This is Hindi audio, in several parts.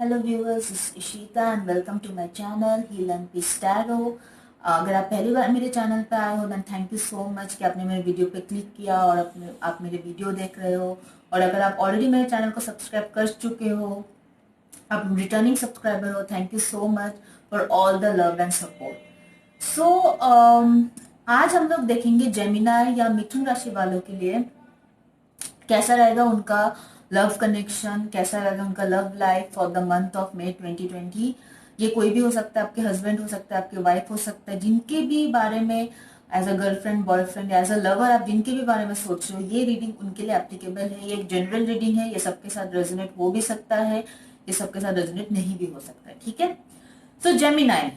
Hello viewers, this is Ishita and welcome to my channel heal and peace tarot. अगर आप पहली बार मेरे चैनल पे आए हो then thank you so much कि आपने मेरे वीडियो पे क्लिक किया और आप मेरे वीडियो देख रहे हो। और अगर आप ऑलरेडी मेरे चैनल को सब्सक्राइब कर चुके हो, आप रिटर्निंग सब्सक्राइबर हो, thank you so much for all the love and support. So आज हम लोग देखेंगे जेमिनाई या मिथुन राशि वालों के लिए कैसा रहेगा उनका लव कनेक्शन, कैसा रहेगा उनका love life for the month of May 2020। ये कोई भी हो सकता है, आपके हस्बैंड हो सकता है, आपके वाइफ हो सकता है, जिनके भी बारे में as a girlfriend boyfriend as a lover आप जिनके भी बारे में सोच रहे हो, ये रीडिंग उनके लिए एप्लीकेबल है। ये एक जनरल रीडिंग है, ये सबके साथ रेजोनेट हो भी सकता है, ये सबके साथ रेजोनेट नहीं भी हो सकता है। ठीक है, सो जेमिनाई,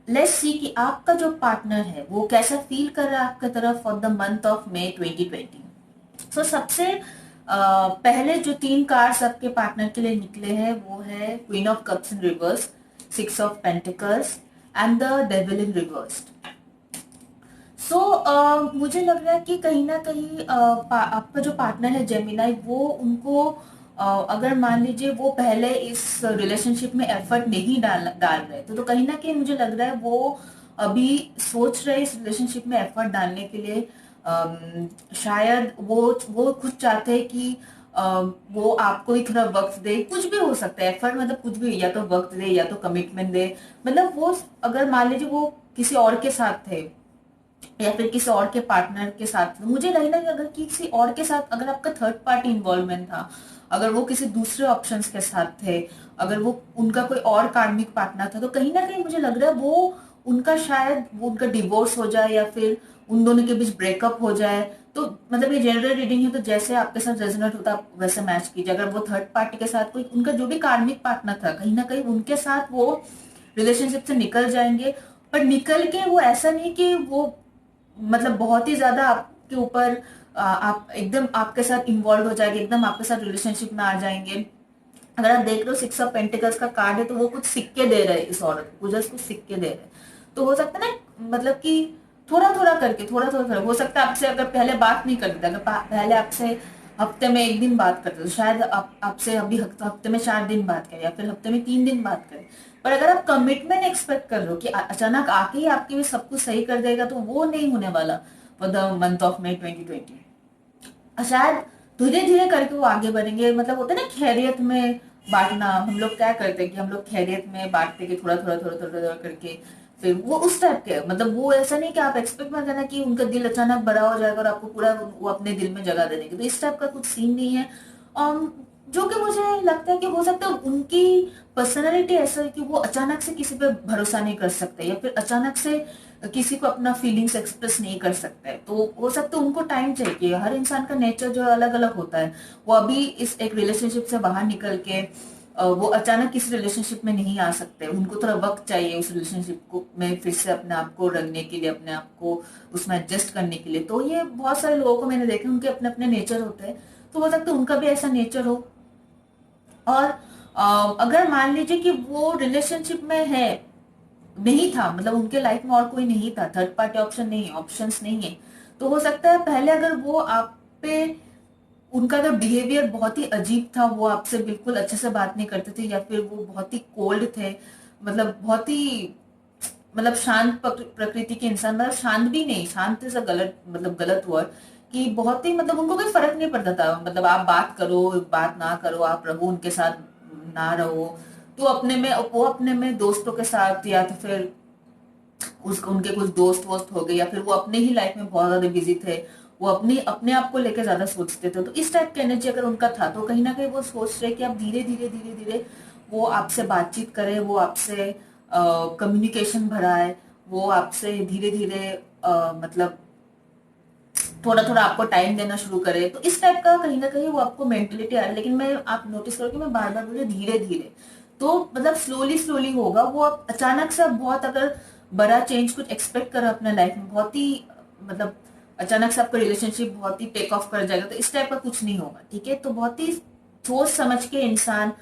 लेट्स सी कि आपका जो पार्टनर है वो कैसा फील कर रहा है आपकी तरफ for the month of May 2020। सो सबसे पहले जो तीन कार्ड्स आपके पार्टनर के लिए निकले हैं वो है queen of cups in reverse, six of pentacles and the devil in reverse. So मुझे लग रहा है कि कहीं ना कहीं आपका जो पार्टनर है जेमिनाई, वो उनको अगर मान लीजिए वो पहले इस रिलेशनशिप में एफर्ट नहीं डाल रहे तो कहीं ना कहीं मुझे लग रहा है वो अभी सोच रहे इस रिलेशनशिप में एफर्ट डालने के लिए। शायद वो खुद चाहते हैं कि वो आपको ही थोड़ा वक्त दे, कुछ भी हो सकता है एफर्ट, मतलब कुछ भी, या तो वक्त दे या तो कमिटमेंट दे। मतलब वो अगर मान लीजिए वो किसी और के साथ थे या फिर किसी और के पार्टनर के साथ, मुझे नहीं लगा अगर किसी और के साथ अगर आपका थर्ड पार्टी इन्वॉल्वमेंट था, अगर वो किसी दूसरे ऑप्शंस के साथ थे, अगर वो उनका कोई और कार्मिक पार्टनर था, तो कहीं ना कहीं मुझे लग रहा है वो उनका शायद वो उनका डिवोर्स हो जाए या फिर उन दोनों के बीच ब्रेकअप हो जाए। तो मतलब ये जनरल रीडिंग है, तो जैसे आपके साथ रेजोनेट होता है आप वैसे मैच कीजिए। अगर वो थर्ड पार्टी के साथ कोई उनका जो भी कार्मिक पार्टनर था, कहीं ना कहीं उनके साथ वो रिलेशनशिप से निकल जाएंगे। पर निकल के वो ऐसा नहीं कि वो मतलब बहुत ही ज्यादा आपके ऊपर आप एकदम आपके साथ इन्वॉल्व हो जाएंगे, एकदम आपके साथ रिलेशनशिप में आ जाएंगे। अगर आप देख रहे हो सिक्स ऑफ पेंटिकल्स का कार्ड है, तो वो कुछ सिक्के दे रहे हैं इस औरत को, जस्ट कुछ सिक्के दे रहे हैं। तो हो सकता है ना, मतलब कि थोड़ा थोड़ा करके, थोड़ा हो सकता है आपसे अगर पहले बात नहीं करते थे, अगर पहले आपसे हफ्ते में एक दिन बात करते तो शायद आपसे अभी हफ्ते में 4 दिन बात करें या फिर हफ्ते में 3 दिन बात करें। पर अगर आप कमिटमेंट एक्सपेक्ट कर रहे हो कि अचानक आके ही आपके भी सब कुछ सही कर देगा, तो वो नहीं होने वाला for the month of May 2020। शायद धीरे धीरे करके वो आगे बढ़ेंगे। मतलब होता है ना खैरियत में बांटना, हम लोग क्या करते हैं कि हम लोग खैरियत में बांटते कि थोड़ा थोड़ा थोड़ा थोड़ा थोड़ा करके, फिर वो उस टाइप के, मतलब वो ऐसा नहीं कि आप एक्सपेक्ट मत करना कि उनका दिल अचानक बड़ा हो जाएगा और आपको पूरा वो अपने दिल में जगह दे देंगे, तो इस टाइप का कुछ सीन नहीं है। um, जो कि मुझे लगता है कि हो सकता है उनकी पर्सनैलिटी ऐसा है कि वो अचानक से किसी पे भरोसा नहीं कर सकते या फिर अचानक से किसी को अपना फीलिंग्स एक्सप्रेस नहीं कर सकता है। तो हो सकता है उनको टाइम चाहिए, हर इंसान का नेचर जो है अलग अलग होता है। वो अभी इस एक रिलेशनशिप से बाहर निकल के वो अचानक किसी रिलेशनशिप में नहीं आ सकते, उनको थोड़ा वक्त चाहिए उस रिलेशनशिप को में फिर से अपने आप को रंगने के लिए, अपने आप को उसमें एडजस्ट करने के लिए। तो ये बहुत सारे लोगों को मैंने देखा, उनके अपने अपने नेचर होते हैं, तो हो सकता है उनका भी ऐसा नेचर हो। और अगर मान लीजिए कि वो रिलेशनशिप में है, नहीं था, मतलब उनके लाइफ में और कोई नहीं था, थर्ड पार्टी ऑप्शन नहीं है, ऑप्शंस नहीं है, तो हो सकता है पहले अगर वो आप पे उनका अगर बिहेवियर बहुत ही अजीब था, वो आपसे बिल्कुल अच्छे से बात नहीं करते थे या फिर वो बहुत ही कोल्ड थे, मतलब बहुत ही मतलब शांत प्रकृति के इंसान, मतलब शांत भी नहीं, शांत से गलत, मतलब गलत वर्ड, कि बहुत ही मतलब उनको कोई फर्क नहीं पड़ता था, मतलब आप बात करो बात ना करो, आप रहो उनके साथ ना रहो, तो अपने में वो अपने में दोस्तों के साथ या तो फिर उनके कुछ दोस्त वोस्त हो गए या फिर वो अपने ही लाइफ में बहुत ज्यादा बिजी थे, वो अपने आप को लेकर ज्यादा सोचते थे। तो इस टाइप का एनर्जी अगर उनका था, तो कहीं ना कहीं वो सोच रहे कि आप धीरे धीरे धीरे धीरे वो आपसे बातचीत करे, वो आपसे कम्युनिकेशन बढ़ाए, वो आपसे धीरे धीरे मतलब थोड़ा थोड़ा आपको टाइम देना शुरू करे। तो इस टाइप का कहीं ना कहीं वो आपको मेंटेलिटी आ रही है। लेकिन मैं आप नोटिस करो कि मैं बार बार बोल रही हूँ धीरे धीरे, तो मतलब स्लोली स्लोली होगा। वो आप अचानक से बहुत अगर बड़ा चेंज कुछ एक्सपेक्ट करो अपने लाइफ में, बहुत ही मतलब अचानक से आपका रिलेशनशिप बहुत ही टेक ऑफ कर जाएगा, तो इस टाइप का कुछ नहीं होगा। ठीक है, तो बहुत ही सोच समझ के इंसान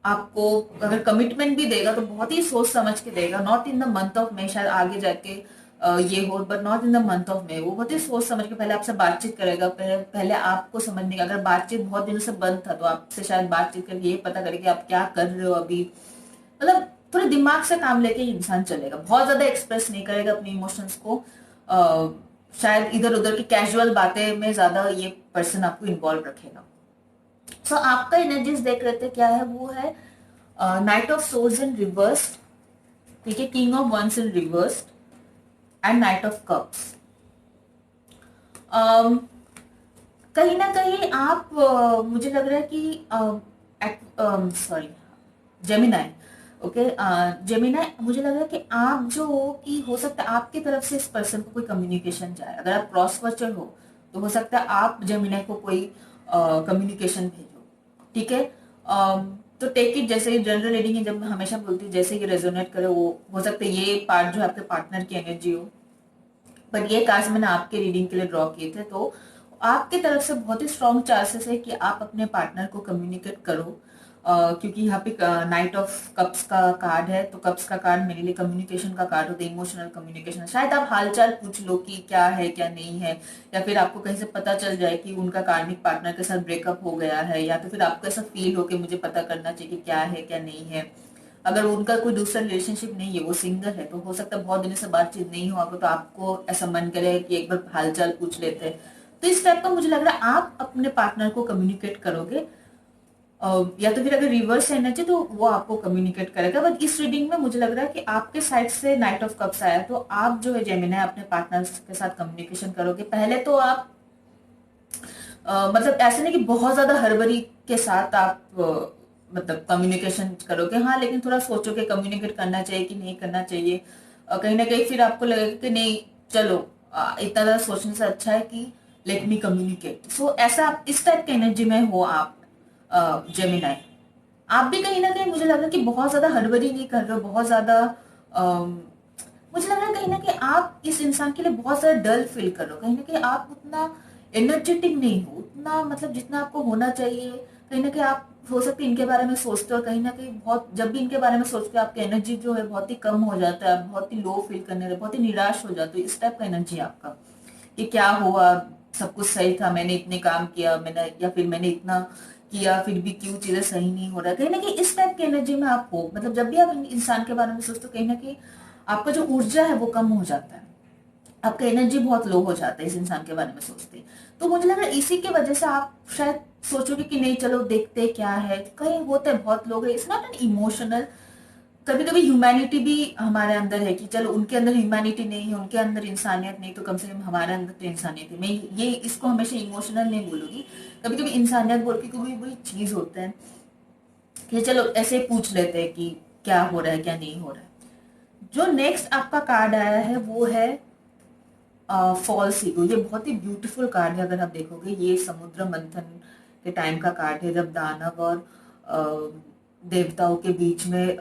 आपको अगर कमिटमेंट भी देगा तो बहुत ही सोच समझ के देगा, not in the month of May, शायद आगे जाके ये हो, but not in the month of May. वो बहुत ही सोच समझ के पहले आपसे बातचीत करेगा, पहले आपको समझने का, अगर बातचीत बहुत दिनों से बंद था तो आपसे शायद बातचीत करके ये पता करे कि आप क्या कर रहे हो अभी। मतलब थोड़े दिमाग से काम लेके इंसान चलेगा, बहुत ज्यादा एक्सप्रेस नहीं करेगा अपने इमोशंस को। शायद इधर उधर की कैजुअल बातें में ज्यादा ये पर्सन आपको इन्वॉल्व रखेगा। सो आपका एनर्जीज देख रहे थे क्या है, वो है knight of swords in reversed, ठीक है, king of wands in reversed and knight of cups. कहीं ना कहीं आप मुझे लग रहा है कि सॉरी जेमिनाई, ओके, जेमिनाई, मुझे लग रहा है कि आप जो हो कि हो सकता है आपकी तरफ से इस पर्सन को कोई कम्युनिकेशन जाए। अगर आप क्रॉस वर्चर हो तो हो सकता है आप जेमिनाई को कोई कम्युनिकेशन भेजो, ठीक है। तो टेक इट, जैसे जनरल रीडिंग है, जब मैं हमेशा बोलती हूँ जैसे ये रेजोनेट करे, वो हो सकता है ये पार्ट जो है आपके पार्टनर की एनर्जी हो, बट ये कार्ड्स मैंने आपके रीडिंग के लिए ड्रॉ किए थे। तो आपके तरफ से बहुत ही स्ट्रॉन्ग चांसेस है कि आप अपने पार्टनर को कम्युनिकेट करो, क्योंकि यहाँ पे नाइट ऑफ कप्स का कार्ड है। तो कप्स का कार्ड मेरे लिए कम्युनिकेशन का कार्ड होता है, इमोशनल कम्युनिकेशन। शायद आप हालचाल पूछ लो कि क्या है क्या नहीं है, या फिर आपको कहीं से पता चल जाए कि उनका कार्मिक पार्टनर के साथ ब्रेकअप हो गया है, या तो फिर आपको ऐसा फील हो कि मुझे पता करना चाहिए कि क्या है क्या नहीं है। अगर उनका कोई दूसरा रिलेशनशिप नहीं है, वो सिंगल है, तो हो सकता है बहुत दिनों से बातचीत नहीं हुआ, तो आपको ऐसा मन करे कि एक बार हालचाल पूछ लेते हैं। तो इस टाइप का मुझे लग रहा है आप अपने पार्टनर को कम्युनिकेट करोगे, या तो फिर अगर रिवर्स एनर्जी तो वो आपको कम्युनिकेट करेगा। बट इस रीडिंग में मुझे लग रहा है कि आपके साइड से नाइट ऑफ कप्स आया, तो आप जो है जेमिनी अपने पार्टनर के साथ कम्युनिकेशन करोगे। पहले तो आप मतलब ऐसे नहीं कि बहुत ज्यादा हड़बड़ी के साथ आप मतलब कम्युनिकेशन करोगे, हाँ, लेकिन थोड़ा सोचोगे कम्युनिकेट करना चाहिए कि नहीं करना चाहिए। कहीं ना कहीं फिर आपको लगेगा कि नहीं, चलो इतना ज्यादा सोचने से अच्छा है कि लेट मी कम्युनिकेट। सो ऐसा आप इस टाइप के एनर्जी में हो आप जेमिनाई। आप भी कहीं ना कहीं मुझे लग रहा है कि बहुत ज्यादा हड़बड़ी नहीं कर रहे हो, बहुत ज्यादा मुझे लग रहा है कहीं ना कहीं आप इस इंसान के लिए बहुत ज्यादा डल फील कर रहे हो। कहीं ना कहीं आप उतना एनर्जेटिक नहीं हो, उतना मतलब जितना आपको होना चाहिए। कहीं ना कहीं आप हो सकते हैं इनके बारे में सोचते हो, कहीं ना कहीं बहुत, जब भी इनके बारे में सोचते हो आपकी एनर्जी जो है बहुत ही कम हो जाता है, आप बहुत ही लो फील करने लगे, बहुत ही निराश हो जाते हो। इस टाइप का एनर्जी आपका कि क्या हुआ, सब कुछ सही था, मैंने इतने काम किया, मैंने, या फिर मैंने इतना किया फिर भी क्यों चीजें सही नहीं हो रहा। कहीं ना कहीं इस टाइप की एनर्जी में आप हो। मतलब जब भी आप इंसान के बारे में सोचते हो, कहीं ना कहीं आपका जो ऊर्जा है वो कम हो जाता है, आपका एनर्जी बहुत लो हो जाता है इस इंसान के बारे में सोचते। तो मुझे लग रहा है इसी की वजह से आप शायद सोचोगे कि नहीं चलो देखते क्या है। कहीं होते हैं बहुत लोग, इट्स नॉट एन इमोशनल, कभी कभी ह्यूमैनिटी भी हमारे अंदर है कि चलो उनके अंदर ह्यूमैनिटी नहीं है, उनके अंदर इंसानियत नहीं, तो कम से कम हमारे अंदर तो इंसानियत है। मैं ये इसको हमेशा इमोशनल नहीं बोलूंगी, कभी कभी इंसानियत बोल के कोई वही चीज होता है कि चलो ऐसे पूछ लेते हैं कि क्या हो रहा है क्या नहीं हो रहा है। जो नेक्स्ट आपका कार्ड आया है वो है फॉल्स ईगो। ये बहुत ही ब्यूटीफुल कार्ड है। अगर आप देखोगे ये समुद्र मंथन के टाइम का कार्ड है, जब दानव और देवताओं के बीच में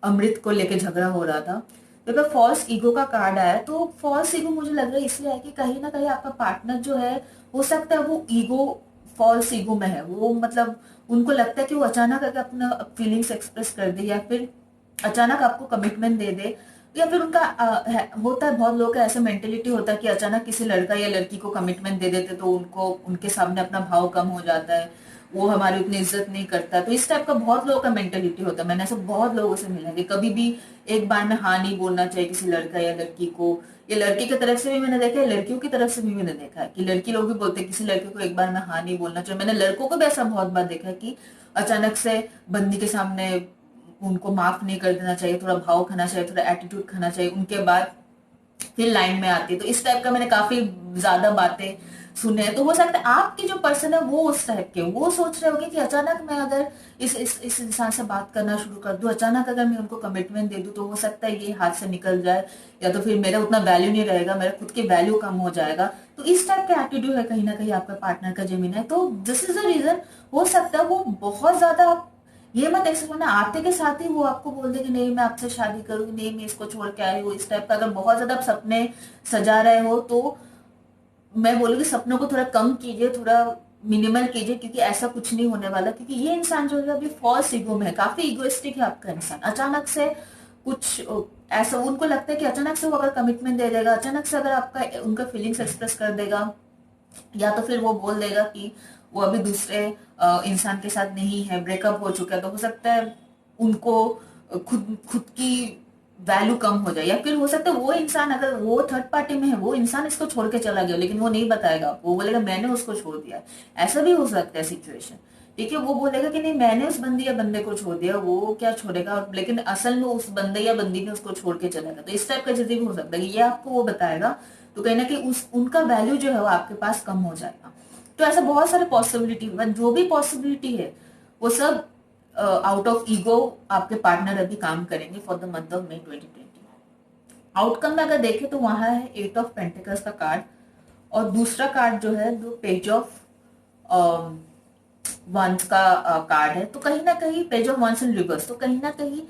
अमृत को लेके झगड़ा हो रहा था। तो फॉल्स ईगो का कार्ड आया। तो फॉल्स ईगो मुझे लग रहा है इसलिए है कि कहीं ना कहीं आपका पार्टनर जो है, हो सकता है वो ईगो, फॉल्स ईगो में है। वो मतलब उनको लगता है कि वो अचानक अगर अपना फीलिंग्स एक्सप्रेस कर दे, या फिर अचानक आपको कमिटमेंट दे दे, या फिर उनका होता है, बहुत लोगों का ऐसा मेंटेलिटी होता है कि अचानक किसी लड़का या लड़की को कमिटमेंट दे देते तो उनको उनके सामने अपना भाव कम हो जाता है, वो हमारी उतनी इज्जत नहीं करता। तो इस टाइप का बहुत लोगों का मेंटेलिटी होता है। मैंने ऐसे बहुत लोगों से मिला कि कभी भी एक बार में हाँ नहीं बोलना चाहिए किसी लड़का या लड़की को। ये लड़की की तरफ से भी मैंने देखा है, लड़कियों की तरफ से भी मैंने देखा है कि लड़की लोग भी बोलते हैं किसी लड़के को एक बार में हाँ नहीं बोलना चाहिए। मैंने लड़कों को भी ऐसा बहुत बार देखा है कि अचानक से बंदी के सामने उनको माफ नहीं कर देना चाहिए, थोड़ा भाव खाना चाहिए, थोड़ा एटीट्यूड खाना चाहिए, उनके बाद फिर लाइन में आती है। तो इस टाइप का मैंने काफी ज्यादा बातें सुने हैं। तो हो सकता है आपकी जो पर्सन है वो उस टाइप के, वो सोच रहे होंगे कि अचानक मैं अगर इस इंसान से बात करना शुरू कर दूं, अचानक अगर मैं उनको कमिटमेंट दे दूं, तो हो सकता है ये हाथ से निकल जाए, या तो फिर मेरा उतना वैल्यू नहीं रहेगा, मेरा खुद की वैल्यू कम हो जाएगा। तो इस टाइप का एटीट्यूड है कहीं ना कहीं आपका पार्टनर का जेमिनी है। तो दिस इज द रीजन। हो सकता है वो बहुत ज्यादा, ये मत एक्सपेक्ट करना आते के साथ ही वो आपको बोल दे कि नहीं मैं आपसे शादी करूंगी, नहीं मैं इसको छोड़ के आई हूँ। इस टाइप का अगर बहुत ज्यादा आप सपने सजा रहे हो, तो मैं बोलूंगी सपनों को थोड़ा कम कीजिए, थोड़ा मिनिमल कीजिए, क्योंकि ऐसा कुछ नहीं होने वाला। क्योंकि ये इंसान जो है अभी फॉल्स ईगो में है, काफी इगोइस्टिक है आपका इंसान। अचानक से कुछ ऐसा उनको लगता है कि अचानक से वो अगर कमिटमेंट दे देगा, अचानक से अगर आपका उनका फीलिंग्स एक्सप्रेस कर देगा, या तो फिर वो बोल देगा कि वो अभी दूसरे इंसान के साथ नहीं है, ब्रेकअप हो चुका है, तो हो सकता है उनको खुद खुद की वैल्यू कम हो जाए, या फिर हो सकता है वो इंसान, अगर वो थर्ड पार्टी में है, वो इंसान इसको छोड़ के चला गया, लेकिन वो नहीं बताएगा, वो बोलेगा मैंने उसको छोड़ दिया। ऐसा भी हो सकता है सिचुएशन। ठीक है, वो बोलेगा कि नहीं मैंने उस बंदी या बंदे को छोड़ दिया, वो क्या छोड़ेगा, लेकिन असल में उस बंदे या बंदी ने उसको छोड़ के चला गया। तो इस टाइप का चीजें भी हो सकता है, ये आपको वो बताएगा, तो कहीं ना कहीं उस उनका वैल्यू जो है वो आपके पास कम हो जाएगा। तो ऐसा बहुत सारे पॉसिबिलिटी, जो भी पॉसिबिलिटी है वो सब आउट ऑफ ईगो आपके पार्टनर अभी काम करेंगे for the month of May 2020। Outcome में अगर देखें तो वहां है 8 ऑफ पेंटिकल्स का कार्ड, और दूसरा कार्ड जो है वो पेज ऑफ वंस का कार्ड है। तो कहीं ना कहीं page of wands in reverse, तो कहीं ना कहीं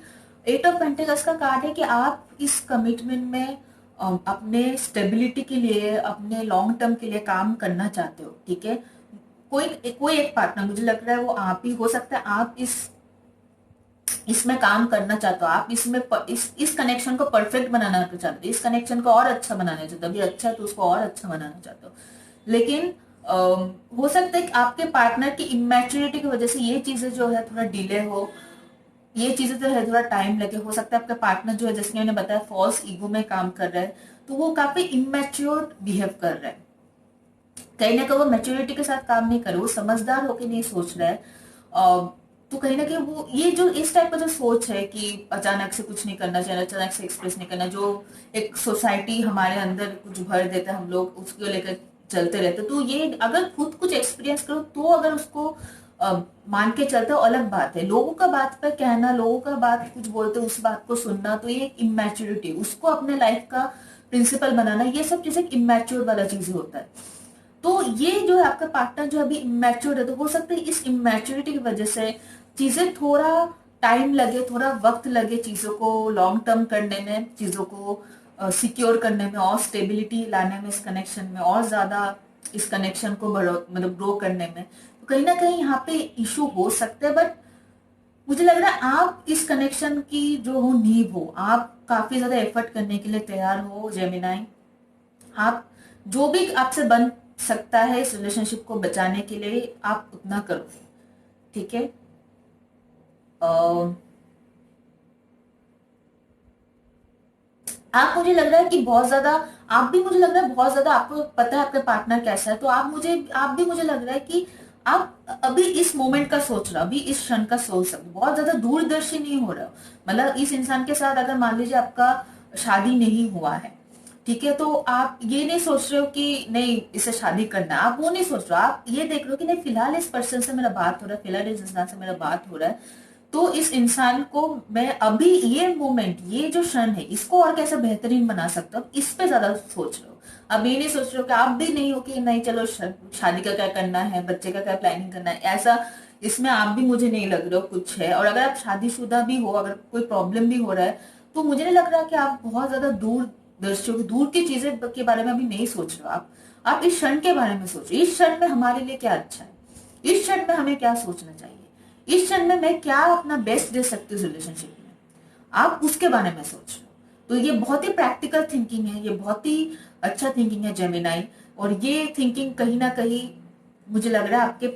8 ऑफ पेंटिकल्स का कार्ड है कि आप इस कमिटमेंट में अपने स्टेबिलिटी के लिए, अपने लॉन्ग टर्म के लिए काम करना चाहते हो। ठीक है, कोई कोई एक पार्टनर, मुझे लग रहा है वो आप ही हो सकता है, आप इसमें काम करना चाहते हो, आप इसमें इस कनेक्शन को परफेक्ट बनाना चाहते हो, इस कनेक्शन को और अच्छा बनाना चाहते हो, अभी अच्छा है तो उसको और अच्छा बनाना चाहते हो। लेकिन हो सकता है कि आपके पार्टनर की इमेच्योरिटी की वजह से ये चीजें जो है थोड़ा डिले हो, ये चीजें जो है थोड़ा टाइम लगे। हो सकता है आपका पार्टनर जो है, जैसे मैंने बताया, फॉल्स ईगो में काम कर रहा है, तो वो काफी इमेच्योर बिहेव कर रहा है, कहीं ना कहीं वो मैच्योरिटी के साथ काम नहीं कर रहा, वो समझदार होकर नहीं सोच रहा है। तो कहीं ना कहीं वो ये जो इस टाइप का जो सोच है कि अचानक से कुछ नहीं करना चाहिए, अचानक से एक्सप्रेस नहीं करना, जो एक सोसाइटी हमारे अंदर कुछ भर देता है, हम लोग उसको लेकर चलते रहते, तो ये अगर खुद कुछ एक्सपीरियंस करो तो अगर उसको मान के चलते हो अलग बात है। लोगों का बात पर कहना, लोगों का बात कुछ बोलते उस बात को सुनना, तो ये एक इमेच्योरिटी, उसको अपने लाइफ का प्रिंसिपल बनाना, ये सब चीजें इमेच्योर वाला चीज होता है। तो ये जो है आपका पार्टनर जो अभी इमेच्योर है, तो हो सकता है इस इमेच्योरिटी की वजह से चीजें थोड़ा टाइम लगे, थोड़ा वक्त लगे चीजों को लॉन्ग टर्म करने में, चीजों को सिक्योर करने में, और स्टेबिलिटी लाने में, इस कनेक्शन में और ज्यादा इस कनेक्शन को मतलब ग्रो करने में। तो कहीं ना कहीं यहाँ पे इशू हो सकते हैं, बट मुझे लग रहा है आप इस कनेक्शन की जो हो नींव हो, आप काफी ज्यादा एफर्ट करने के लिए तैयार हो जेमिनाई। आप जो भी आपसे बन सकता है इस रिलेशनशिप को बचाने के लिए, आप उतना करो। ठीक है, आप, मुझे लग रहा है कि बहुत ज्यादा, आप भी, मुझे लग रहा है बहुत ज्यादा आपको पता है आपका पार्टनर कैसा है, तो आप भी मुझे लग रहा है कि आप अभी इस मोमेंट का सोच रहे हो, अभी इस क्षण का सोच सकते, बहुत ज्यादा दूरदर्शी नहीं हो रहे हो। मतलब इस इंसान के साथ अगर मान लीजिए आपका शादी नहीं हुआ है, ठीक है, तो आप ये नहीं सोच रहे हो कि नहीं इसे शादी करना है, आप वो नहीं सोच रहे हो, आप ये देख रहे हो कि नहीं फिलहाल इस पर्सन से मेरा बात हो रहा है, फिलहाल इस इंसान से मेरा बात हो रहा है, तो इस इंसान को मैं अभी ये मोमेंट, ये जो क्षण है, इसको और कैसे बेहतरीन बना सकता हूँ, इस पे ज्यादा सोच रहे हो। अब ये नहीं सोच रहे हो कि आप भी नहीं हो कि नहीं चलो शादी का क्या करना है, बच्चे का क्या प्लानिंग करना है, ऐसा इसमें आप भी मुझे नहीं लग रहे हो कुछ है। और अगर आप शादीशुदा भी हो, अगर कोई प्रॉब्लम भी हो रहा है, तो मुझे नहीं लग रहा कि आप बहुत ज्यादा दूरदर्शी हो, दूर की चीजें के बारे में अभी नहीं सोच रहे हो। आप इस क्षण के बारे में सोचो, इस क्षण में हमारे लिए क्या अच्छा है, इस क्षण में हमें क्या सोचना चाहिए, इस क्षण में मैं क्या अपना बेस्ट दे सकती हूँ रिलेशनशिप में, आप उसके बारे में सोच लो। तो ये बहुत ही प्रैक्टिकल थिंकिंग है, ये बहुत ही अच्छा थिंकिंग है जेमिनाई। और ये थिंकिंग कहीं ना कहीं मुझे लग रहा है आपके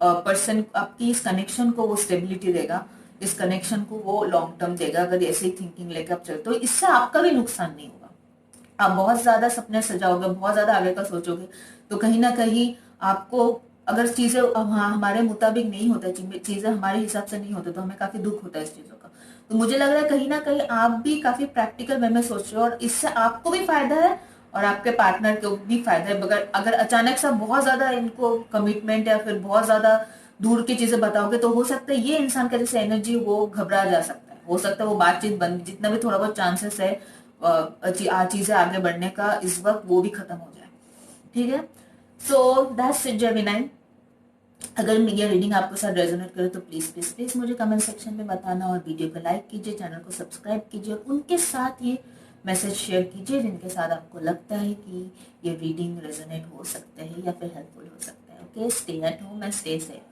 पर्सन, आपकी इस कनेक्शन को वो स्टेबिलिटी देगा, इस कनेक्शन को वो लॉन्ग टर्म देगा, अगर ऐसे ही थिंकिंग लेकर आप चलते हो। इससे आपका भी नुकसान नहीं होगा, आप बहुत ज्यादा सपने सजाओगे, बहुत ज्यादा आगे का सोचोगे, तो कहीं ना कहीं आपको, अगर चीजें हमारे मुताबिक नहीं होता, चीजें हमारे हिसाब से नहीं होती, तो हमें काफी दुख होता है इस चीजों का। तो मुझे लग रहा है कहीं ना कहीं आप भी काफी प्रैक्टिकल वे में सोच रहे हो, और इससे आपको भी फायदा है और आपके पार्टनर को भी फायदा है। अगर अगर अचानक से बहुत ज्यादा इनको कमिटमेंट या फिर बहुत ज्यादा दूर की चीजें बताओगे, तो हो सकता है ये इंसान का जैसे एनर्जी वो घबरा जा सकता है, हो सकता है वो बातचीत बंद, जितना भी थोड़ा बहुत चांसेस है चीजें आगे बढ़ने का इस वक्त, वो भी खत्म हो जाए। ठीक है, सो दैट्स इट जेमिनाई। अगर मेरी रीडिंग आपके साथ रेजोनेट करे तो प्लीज प्लीज प्लीज मुझे कमेंट सेक्शन में बताना, और वीडियो को लाइक कीजिए, चैनल को सब्सक्राइब कीजिए, और उनके साथ ये मैसेज शेयर कीजिए जिनके साथ आपको लगता है कि ये रीडिंग रेजोनेट हो सकते हैं या फिर हेल्पफुल हो सकता है। Okay, stay at home and stay safe.